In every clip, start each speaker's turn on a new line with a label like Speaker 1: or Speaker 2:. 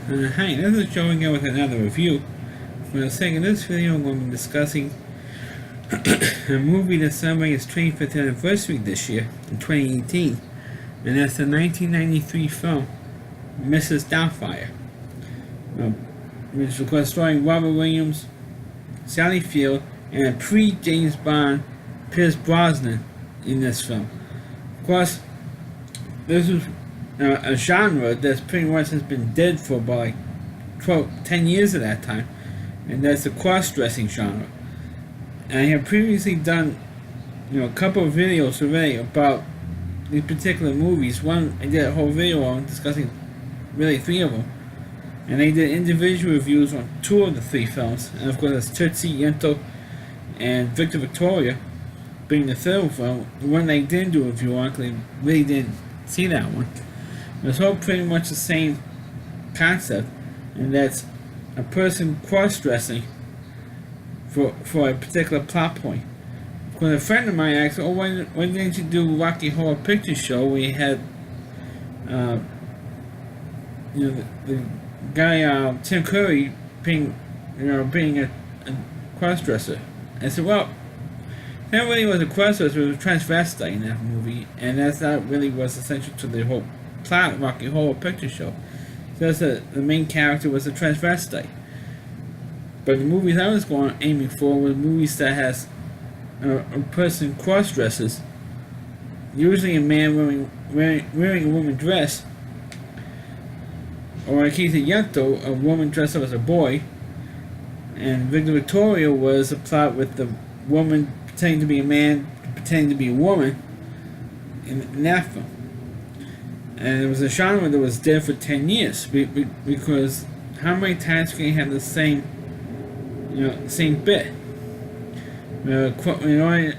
Speaker 1: Hi, this is Joe again with another review. For the sake of this video, I'm going to be discussing a movie that's celebrating its 25th anniversary this year, in 2018, and that's the 1993 film, Mrs. Doubtfire, which is of course starring Robert Williams, Sally Field, and a pre-James Bond Pierce Brosnan in this film. Of course, this was a genre that's pretty much has been dead for about 10 years at that time, and that's the cross-dressing genre. And I have previously done a couple of videos already about these particular movies. One I did a whole video on discussing really three of them, and I did individual reviews on two of the three films, and of course that's Tootsie, Yento, and Victor Victoria being the third film. The one I didn't do a review on because I really didn't see that one. It's all pretty much the same concept, and that's a person cross-dressing for a particular plot point. When a friend of mine asked, "Oh, why didn't you do Rocky Horror Picture Show where you had, the guy Tim Curry being a cross-dresser?" I said, "Well, that really was a cross-dresser. It was a transvestite in that movie, and that's not really what's essential to the whole plot of Rocky Horror Picture Show. So the main character was a transvestite. But the movies I was aiming for were movies that has a person cross-dresses, usually a man wearing a woman dress, or in the case of Yento, a woman dressed up as a boy, and Victor Victoria was a plot with the woman pretending to be a man, pretending to be a woman in that film. And it was a genre that was dead for 10 years because how many times can you have the same bit? Not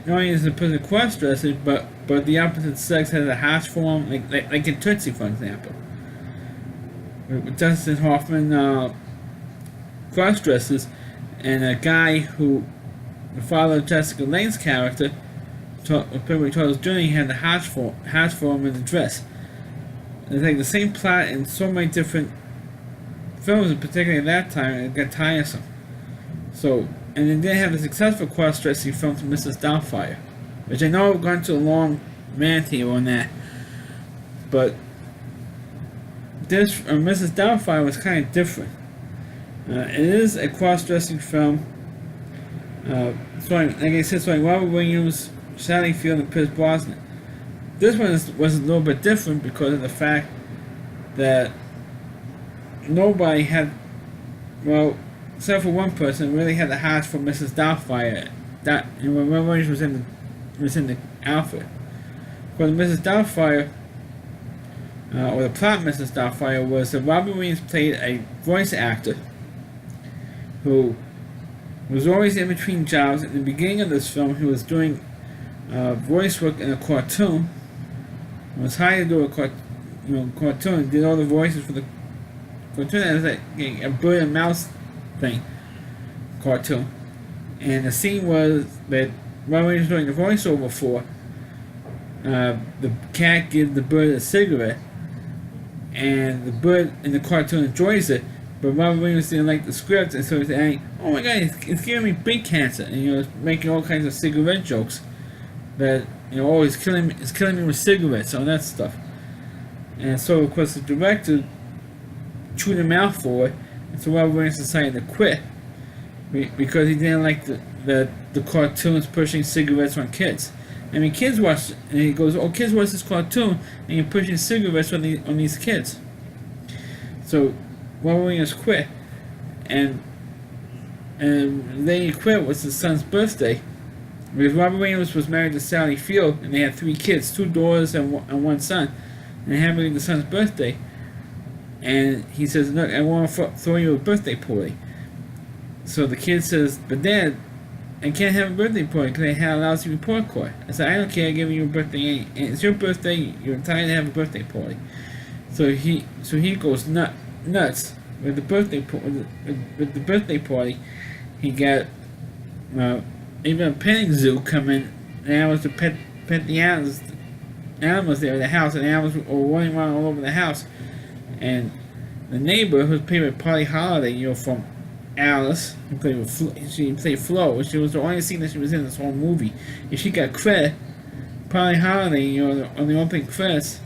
Speaker 1: only is the person cross-dressing, but the opposite sex has a harsh form, like in Tootsie, for example. Dustin Hoffman cross-dresses, and a guy who, the father of Jessica Lange's character, pretty Charles Jr., had the harsh form in the dress. It's like the same plot in so many different films, and particularly at that time, it got tiresome. So, and then they have a successful cross-dressing film to Mrs. Doubtfire, which I know I've gone to a long rant here on that, but this Mrs. Doubtfire was kind of different. It is a cross-dressing film, starring Robert Williams, Sally Field, and Pierce Brosnan. This one was a little bit different because of the fact that nobody had, except for one person, really had the heart for Mrs. Doubtfire. When Williams was in the outfit. Because Mrs. Doubtfire, or the plot of Mrs. Doubtfire, was that Robert Williams played a voice actor who was always in between jobs. At the beginning of this film, he was doing voice work in a cartoon. Was hired to do a cartoon, did all the voices for the cartoon. It was like a bird and mouse thing, cartoon. And the scene was that Robert was doing the voiceover for the cat gives the bird a cigarette, and the bird in the cartoon enjoys it, but Robert Williams didn't like the script, and so he said, "Oh my God, it's giving me big cancer," and making all kinds of cigarette jokes that it's killing me with cigarettes, all that stuff. And so of course the director chewed him out for it, and so Robert Williams decided to quit because he didn't like the cartoons pushing cigarettes on kids. I mean, kids watch, and he goes, "Oh, kids watch this cartoon, and you're pushing cigarettes on these kids." So Robert Williams quit, and the day he quit was his son's birthday. Because Robert Williams was married to Sally Field, and they had 3 kids, 2 daughters and one son. And they had the son's birthday, and he says, "Look, I want to throw you a birthday party." So the kid says, "But Dad, I can't have a birthday party because I had a lousy report card." I said, "I don't care, I'm giving you a birthday. It's your birthday, you're entitled to have a birthday party." So he goes nuts with the birthday party. He got even a petting zoo come in, and animals to pet the animals there in the house, and animals were running around all over the house, and the neighbor, who's played with Polly Holiday, from Alice, she played Flo, which was the only scene that she was in this whole movie. And she got credit, Polly Holiday, on the opening credits,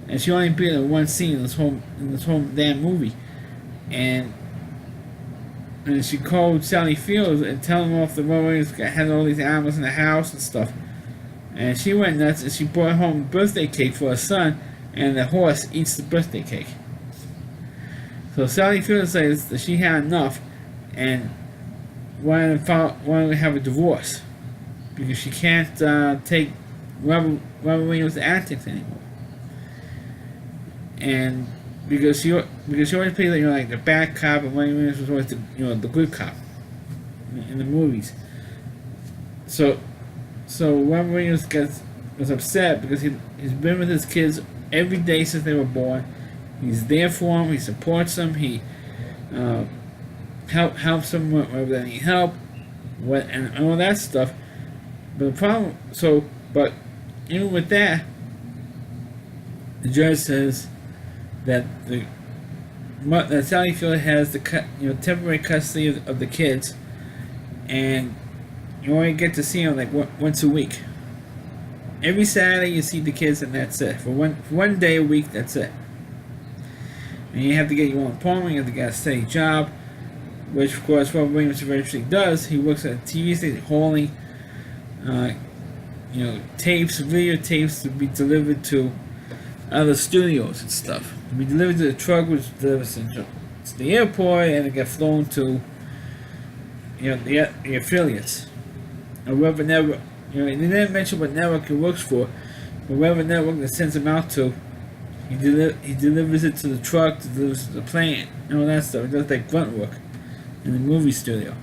Speaker 1: and she only appeared in one scene in this whole damn movie. And she called Sally Fields and telling him off the Warriors had all these animals in the house and stuff. And she went nuts and she brought home a birthday cake for her son, and the horse eats the birthday cake. So Sally Fields says that she had enough and wanted to have a divorce because she can't take Robert Williams' antics anymore. And because she always played like the bad cop, and Robert Williams was always the good cop in the movies. So Robert Williams was upset because he's been with his kids every day since they were born. He's there for them. He supports them. He helps them whenever they need help, and all that stuff. But the problem, but even with that, the judge says that that Sally Field has the temporary custody of the kids, and you only get to see them like once a week. Every Saturday you see the kids, and that's it. For one day a week, that's it. And you have to get your own apartment, you have to get a steady job, which of course Robert Williams eventually does. He works at a TV station hauling videotapes to be delivered to other studios and stuff. To be delivered to the truck, which delivers to the airport, and it get flown to the affiliates. Or whatever network, they didn't mention what network he works for, but whatever network that sends him out to, he delivers it to the truck, delivers it to the plane, and all that stuff. He does like grunt work in the movie studio,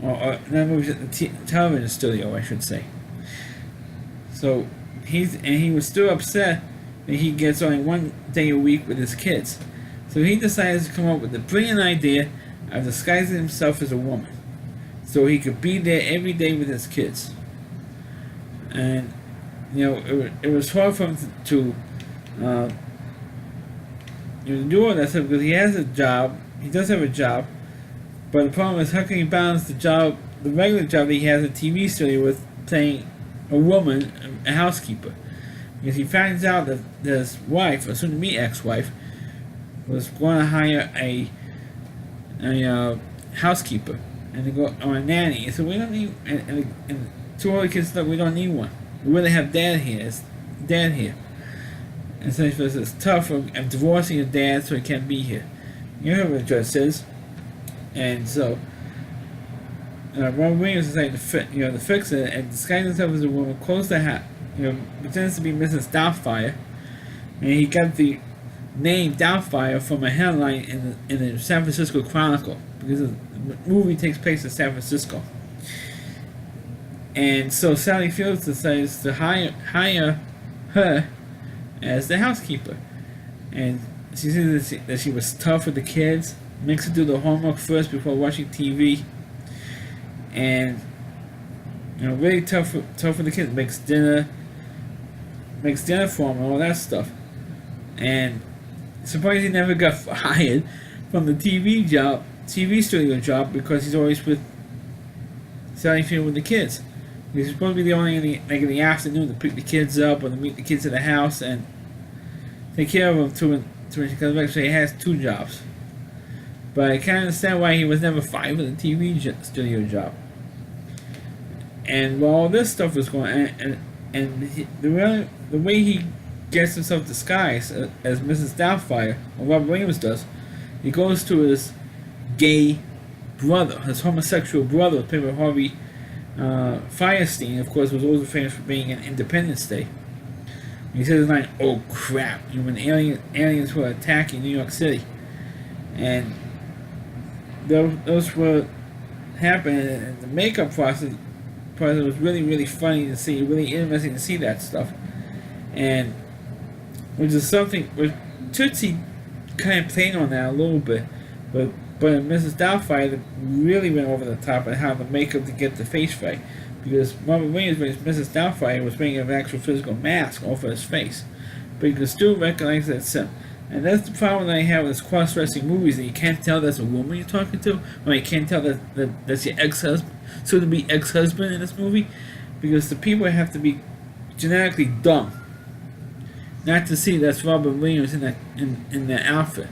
Speaker 1: or not movies, at the television studio, I should say. So he was still upset that he gets only one day a week with his kids. So he decides to come up with the brilliant idea of disguising himself as a woman, so he could be there every day with his kids. And it was hard for him to do all that stuff because he has a job. He does have a job, but the problem is how can he balance the regular job that he has at a TV studio with playing a woman, a housekeeper? Because he finds out that his wife, or soon-to-be ex-wife, was going to hire a housekeeper and to go on a nanny. So we don't need and two other kids said we don't need one. We really have dad here. It's dad here. And so he says it's tough. I'm divorcing his dad so he can't be here. You know what the judge says. And so Robert Williams decided to fix it and disguise himself as a woman, close the hat, pretends to be Mrs. Doubtfire, and he got the name Doubtfire from a headline in the San Francisco Chronicle because the movie takes place in San Francisco. And so Sally Fields decides to hire her as the housekeeper, and she says that she was tough with the kids, makes her do the homework first before watching TV, and really tough with the kids. Makes dinner for them and all that stuff. And surprised he never got fired from the TV studio job because he's always with Sally Field with the kids. He's supposed to be the only in the afternoon to pick the kids up or to meet the kids at the house and take care of them to when she comes back. So he has two jobs. But I can't understand why he was never fired with a TV studio job. And while all this stuff was going on, the way he gets himself disguised as Mrs. Doubtfire, or Robert Williams does, he goes to his gay brother, his homosexual brother, played by Harvey Fierstein, of course, was also famous for being in Independence Day. He says his line, "Oh crap!" When aliens were attacking New York City, and those were happening, and the makeup process was really, really funny to see, really interesting to see that stuff, and which is something which Tootsie kind of played on that a little bit, but Mrs. Doubtfire really went over the top on how the makeup to get the face right, because Robert Williams, Mrs. Doubtfire, was wearing an actual physical mask over his face, but you can still recognize that And that's the problem that I have with cross-dressing movies, that you can't tell that's a woman you're talking to, or you can't tell that's your ex-husband, soon-to-be ex-husband in this movie, because the people have to be genetically dumb not to see that's Robert Williams in that outfit.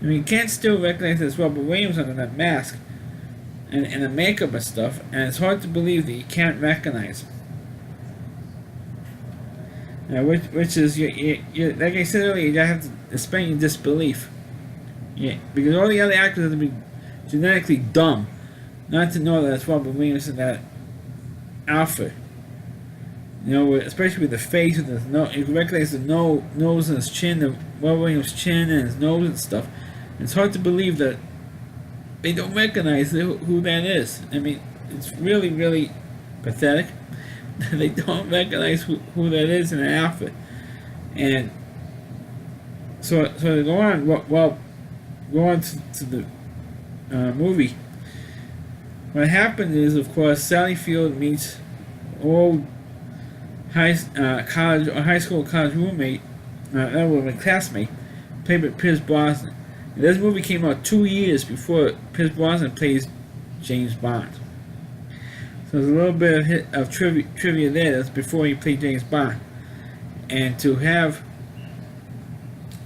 Speaker 1: I mean, you can't still recognize that's Robert Williams under that mask and the makeup and stuff, and it's hard to believe that you can't recognize him. Which is, you like I said earlier, you have to suspend your disbelief. Yeah, because all the other actors have to be genetically dumb not to know that it's Robert Williams in that outfit. You know, especially with the face, with the nose, you can recognize the nose and his chin, the Robert Williams' chin and his nose and stuff. It's hard to believe that they don't recognize who that is. I mean, it's really, really pathetic. They don't recognize who that is in an outfit. And so to go on, go on to the movie. What happened is, of course, Sally Field meets old high school college roommate, classmate, played by Pierce Brosnan. And this movie came out 2 years before Pierce Brosnan plays James Bond. So there's a little bit of trivia there. That's before he played James Bond. And to have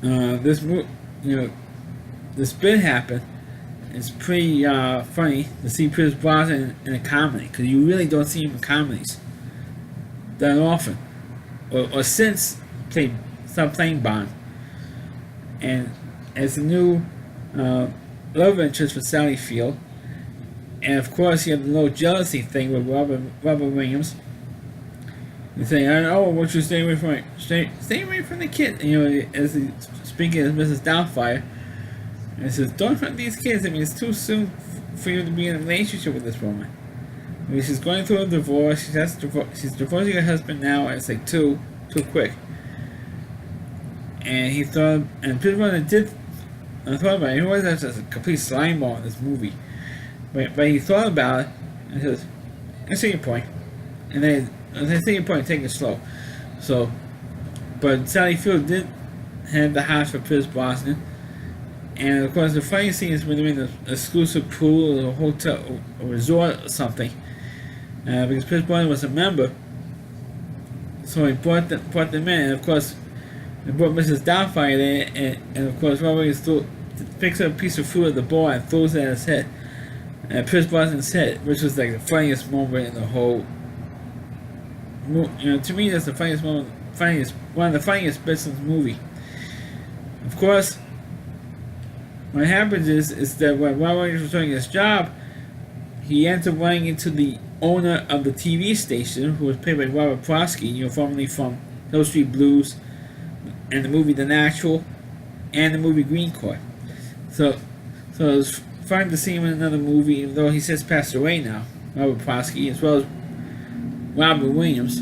Speaker 1: this bit happen, it's pretty funny to see Pierce Brosnan in a comedy, because you really don't see him in comedies that often, or since stopped playing Bond. And as a new love interest for Sally Field. And of course, you have the little jealousy thing with Robert Williams. You say, "Oh, won't you stay away from the kid?" And, you know, as he's speaking as Mrs. Doubtfire, and he says, "Don't hurt these kids. I mean, it's too soon for you to be in a relationship with this woman. I mean, she's going through a divorce. She's divorcing her husband now. And it's like too quick." And he thought, and people did. I thought about it. He was just a complete slime ball in this movie. But he thought about it and says, "I see your point." And then, I see your point, take it slow. So, but Sally Field did have the house for Pierce Brosnan. And of course, the funny scene is when they're in an exclusive pool or a hotel, or resort or something. Because Pierce Brosnan was a member. So he brought them in. And of course, they brought Mrs. Doubtfire there. And of course, Robert picks up a piece of food at the bar and throws it at his head. Pierce Brosnan's head, which was like the funniest moment in the whole. You know, to me, that's the funniest moment, one of the funniest bits of the movie. Of course, what happens is that when Robert was doing his job, he ends up running into the owner of the TV station, who was played by Robert Prosky, you know, formerly from Hill Street Blues, and the movie The Natural, and the movie Green Court. So it was fun to see him in another movie, even though he's since passed away now, Robert Prosky, as well as Robert Williams.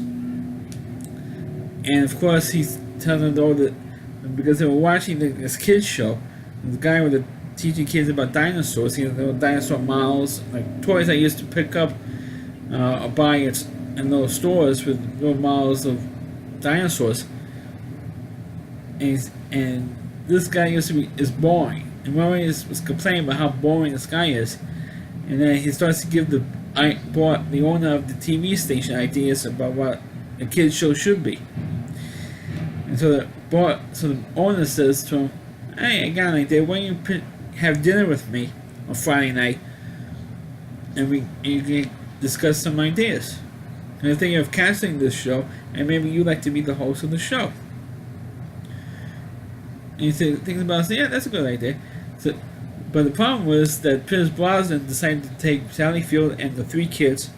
Speaker 1: And of course, he's telling them all that, because they were watching this kids show, the guy with teaching kids about dinosaurs, you know, the dinosaur models, like toys I used to pick up or buy in those stores with little models of dinosaurs. And this guy is boring. And Rory was complaining about how boring this guy is. And then he starts to give the owner of the TV station ideas about what a kid's show should be. And so the owner says to him, "Hey, I got an idea. Why don't you have dinner with me on Friday night, and you can discuss some ideas. And I'm thinking of canceling this show, and maybe you'd like to be the host of the show." And you think about it, yeah, that's a good idea. So, but the problem was that Pierce Brosnan decided to take Sally Field and the 3 kids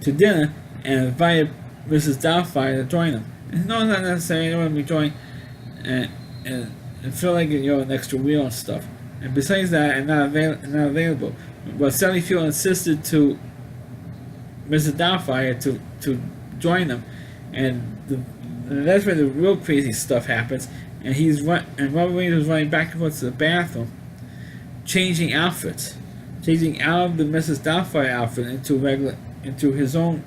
Speaker 1: to dinner and invited Mrs. Doubtfire to join them. And no, it's not necessary. I don't want to be joined and feel like, you know, an extra wheel and stuff. And besides that, I'm not available. But Sally Field insisted to Mrs. Doubtfire to join them, and that's where the real crazy stuff happens. And Robert Williams was running back and forth to the bathroom, changing outfits, changing out of the Mrs. Doubtfire outfit into his own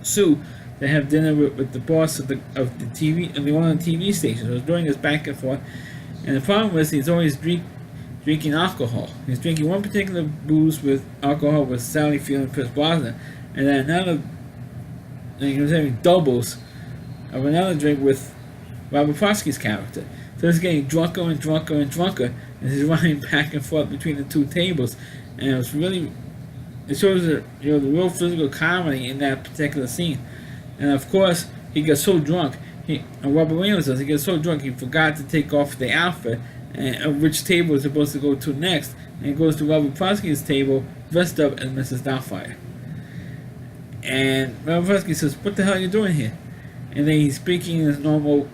Speaker 1: suit to have dinner with the boss of the TV and the one on the TV station. So it was doing this back and forth, and the problem was he's always drinking alcohol. He's drinking one particular booze with alcohol with Sally Field and Chris Brosnan, and then another. And he was having doubles of another drink with Robert Prosky's character. So he's getting drunker and drunker and drunker, and he's running back and forth between the two tables, and it was really. It shows the real physical comedy in that particular scene. And of course, he gets so drunk. Robert Williams does. He gets so drunk he forgot to take off the outfit, and which table he's supposed to go to next. And he goes to Robert Prosky's table, dressed up as Mrs. Doubtfire. And Robert Prosky says, "What the hell are you doing here?" And then he's speaking in his normal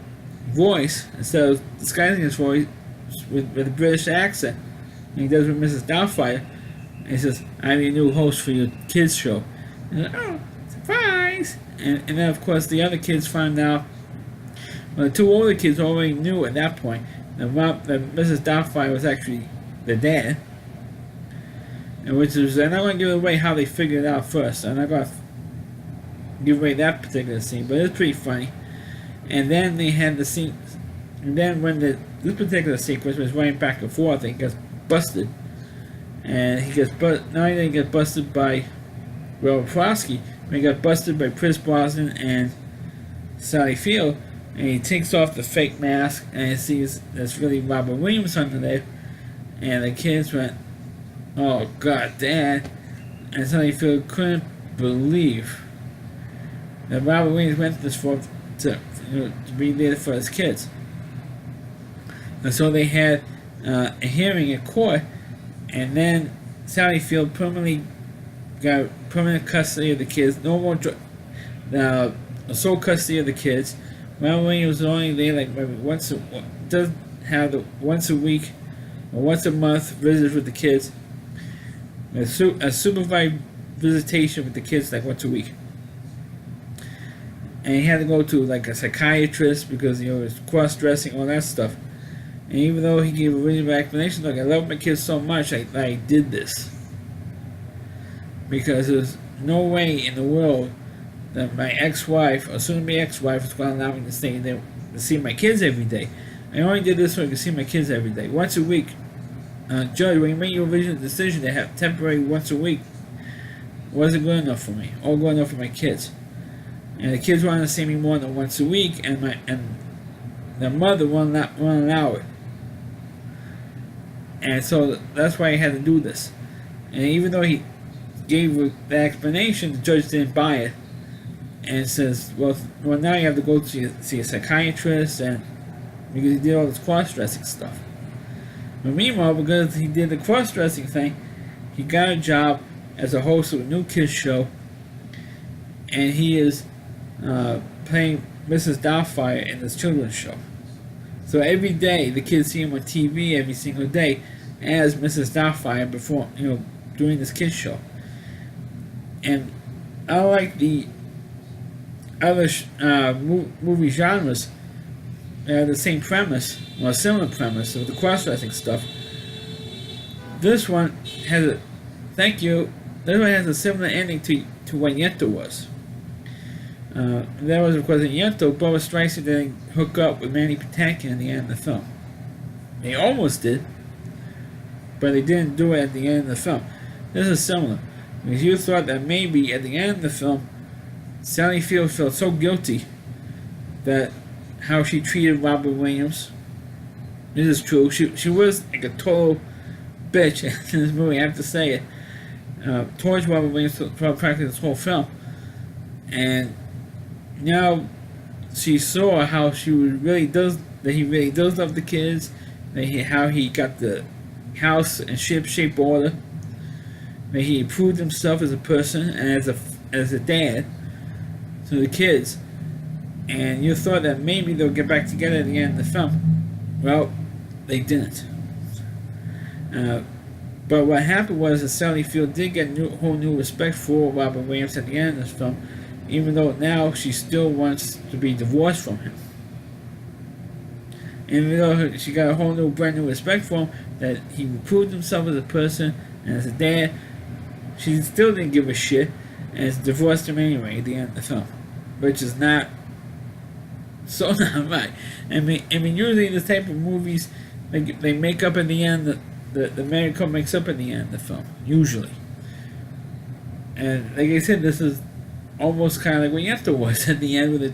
Speaker 1: voice instead of disguising his voice with a British accent. And he does with Mrs. Doubtfire. And he says, "I'm your new host for your kids show." And like, "Oh, surprise!" And then of course the other kids find out. Well, the two older kids already knew at that point that Mrs. Doubtfire was actually the dad. And I'm not going to give away how they figured it out first. I'm not going to give away that particular scene, but it's pretty funny. And then they had the scene, and then when this particular sequence was running back and forth, he gets busted, and not only did he get busted by Robert Prosky, but he got busted by Chris Brosnan and Sally Field, and he takes off the fake mask, and he sees there's really Robert Williams under there, and the kids went, "Oh God, Dad!" And Sally Field couldn't believe that Robert Williams went this far to be there for his kids. And so they had a hearing in court, and then Sally Field permanently got permanent custody of the kids. No more sole custody of the kids. Robert Williams was only there like maybe once a week or once a month visits with the kids. A supervised visitation with the kids like once a week. And he had to go to like a psychiatrist because it was cross-dressing, all that stuff. And even though he gave a reasonable explanation, like, I love my kids so much, I did this. Because there's no way in the world that my ex-wife, or soon-to-be ex-wife, is going to allow me to stay there to see my kids every day. I only did this so I could see my kids every day. Once a week. Judge, when you make your original decision to have temporary once a week, wasn't good enough for me, or good enough for my kids. And the kids wanted to see me more than once a week, and the mother wouldn't allow it. And so that's why I had to do this. And even though he gave the explanation, the judge didn't buy it, and says, well, now you have to go to see a psychiatrist, and because he did all this cross-dressing stuff. But meanwhile, because he did the cross-dressing thing, he got a job as a host of a new kids show, and he is playing Mrs. Doubtfire in this children's show. So every day, the kids see him on TV every single day as Mrs. Doubtfire before, doing this kids show. And unlike the other movie genres, the same premise, or a similar premise of the cross-dressing stuff, this one has a similar ending to what Yentl was. That was, of course, in Yentl, Barbra Streisand didn't hook up with Mandy Patinkin in the end of the film. They almost did, but they didn't do it at the end of the film. This is similar, because you thought that maybe at the end of the film, Sally Field felt so guilty that how she treated Robert Williams. This is true. She was like a total bitch in this movie, I have to say it. Towards Robert Williams for practically this whole film. And now she saw how he really does love the kids, how he got the house in shape order, that he improved himself as a person and as a dad to the kids. And you thought that maybe they'll get back together at the end of the film. Well, they didn't. But what happened was that Sally Field did get a whole new respect for Robert Williams at the end of this film, even though now she still wants to be divorced from him. Even though she got a whole new, brand new respect for him, that he improved himself as a person and as a dad, she still didn't give a shit and divorced him anyway at the end of the film. which is not so not right. I mean, usually this type of movies, they make up in the end. The married couple makes up in the end of the film, usually. And like I said, this is almost kind of like what Yentha was at the end, with the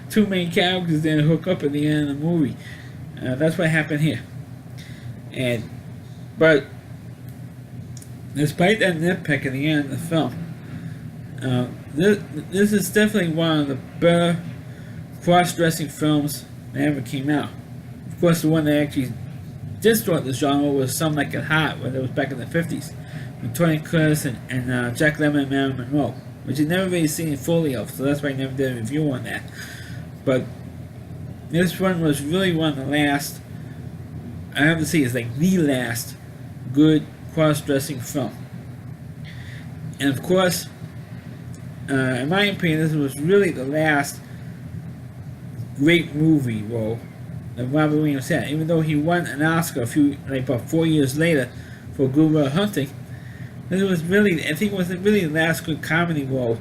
Speaker 1: two main characters then hook up at the end of the movie. That's what happened here. But despite that nitpick at the end of the film, this is definitely one of the better cross-dressing films that ever came out. Of course, the one that actually did start this genre was Some Like It Hot, where it was back in the 50s, with Tony Curtis and Jack Lemmon and Marilyn Monroe, which I've never really seen fully of, so that's why I never did a review on that. But this one was really one of the last, I have to say, it's like the last good cross-dressing film. And of course, in my opinion, this was really the last great movie role that Robert Williams had. Even though he won an Oscar about 4 years later for Good Will Hunting, this was really, I think it was really the last good comedy role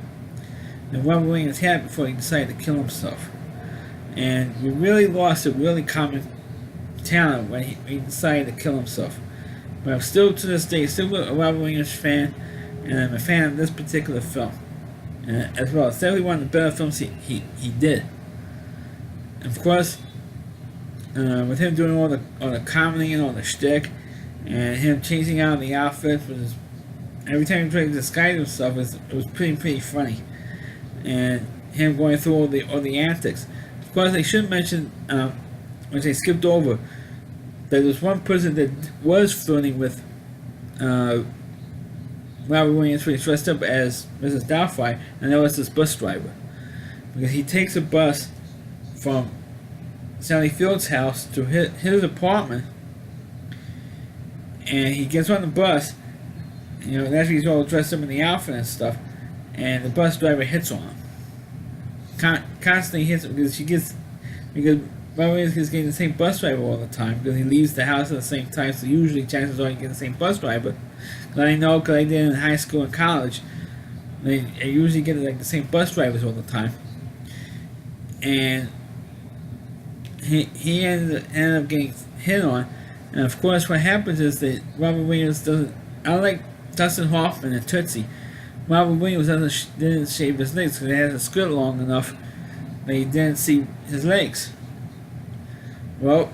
Speaker 1: that Robert Williams had before he decided to kill himself. And we really lost a really common talent when he decided to kill himself. But I'm still, to this day, still a Robert Williams fan, and I'm a fan of this particular film as well. It's definitely one of the better films he did. And of course, with him doing all the comedy and all the shtick, and him changing out the outfits, every time he tried to disguise himself, it was pretty funny. And him going through all the antics. Of course, I should mention, which I skipped over, that there was one person that was flirting with Robert Williams when he dressed up as Mrs. Doubtfire, and that was this bus driver. Because he takes a bus from Sally Field's house to his apartment, and he gets on the bus, and after he's all dressed up in the outfit and stuff, and the bus driver hits on him. Constantly hits him because Robert Williams is getting the same bus driver all the time, because he leaves the house at the same time, so usually chances are you get the same bus driver. But I know, because I did it in high school and college, I usually get the same bus drivers all the time. And he ended up getting hit on, and of course what happens is that Robert Williams doesn't, unlike Dustin Hoffman and Tootsie, Robert Williams didn't shave his legs because he had a skirt long enough that he didn't see his legs. Well,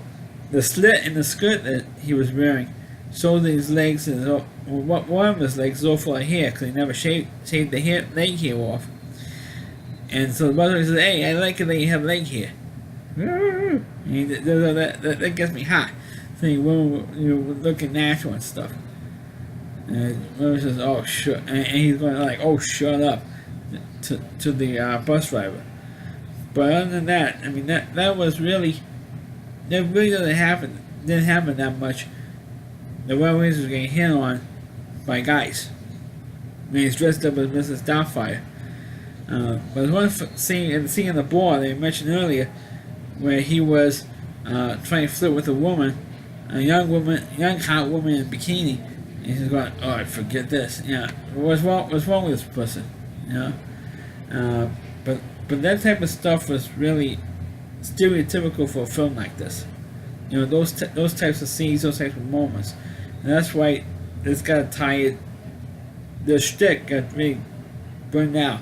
Speaker 1: the slit in the skirt that he was wearing showed that his legs, one of his legs is all full of hair because he never shaved the leg hair off. And so the brother says, "Hey, I like it that you have leg hair." That gets me hot. Saying women looking natural and stuff. And woman says, "Oh, shut," and he's going "Oh, shut up," to the bus driver. But other than that, I mean that really didn't happen that much. The Robert Williams was getting hit on by guys. I mean, he's dressed up as Mrs. Doubtfire. But there's one scene in the bar that I mentioned earlier, where he was trying to flirt with a young hot woman in a bikini, and he's going, "Oh, I forget this." What's wrong with this person? But that type of stuff was really stereotypical for a film like this. Those types of scenes, those types of moments, and that's why this got tired. The shtick got really burned out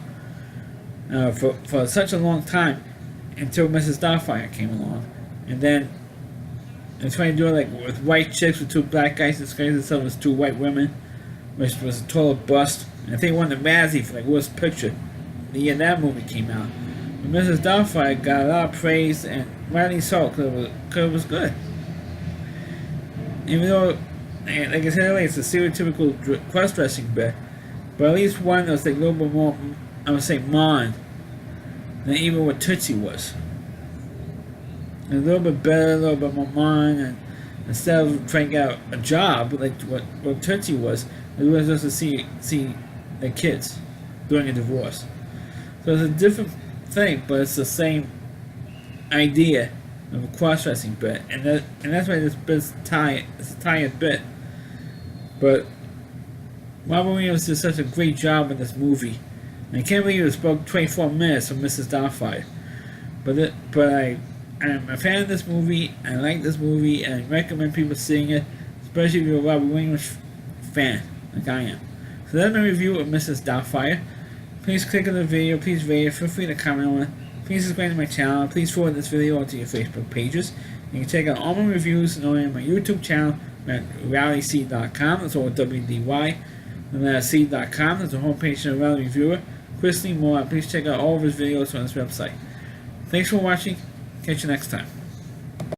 Speaker 1: for such a long time, until Mrs. Doubtfire came along, and then they're trying to do it with white chicks with two black guys disguising themselves as two white women, which was a total bust. And I think won the Razzie for worst picture the year that movie came out. But Mrs. Doubtfire got a lot of praise, and rightly so, because it was good. Even though, like I said earlier, it's a stereotypical cross-dressing bit, but at least one that was a little bit more, I would say, modern than even what Tootsie was. A little bit better, a little bit more modern, and instead of trying to get a job like what Tootsie was, it was just to see their kids during a divorce. So it's a different thing, but it's the same idea of a cross-dressing bit, and that's why this bit's it's a tired bit. But Robert Williams did such a great job in this movie And I can't believe it spoke 24 minutes from Mrs. Doubtfire. I'm a fan of this movie, I like this movie, and I recommend people seeing it, especially if you're a Robin Williams fan, like I am. So that's my review of Mrs. Doubtfire. Please click on the video, please rate it, feel free to comment on it, please subscribe to my channel, please forward this video onto your Facebook pages. You can check out all my reviews on my YouTube channel at realityseed.com, that's all WDY, and seed.com, that's the homepage of the Reality Reviewer. Chris Lee Moore, please check out all of his videos on this website. Thanks for watching, catch you next time.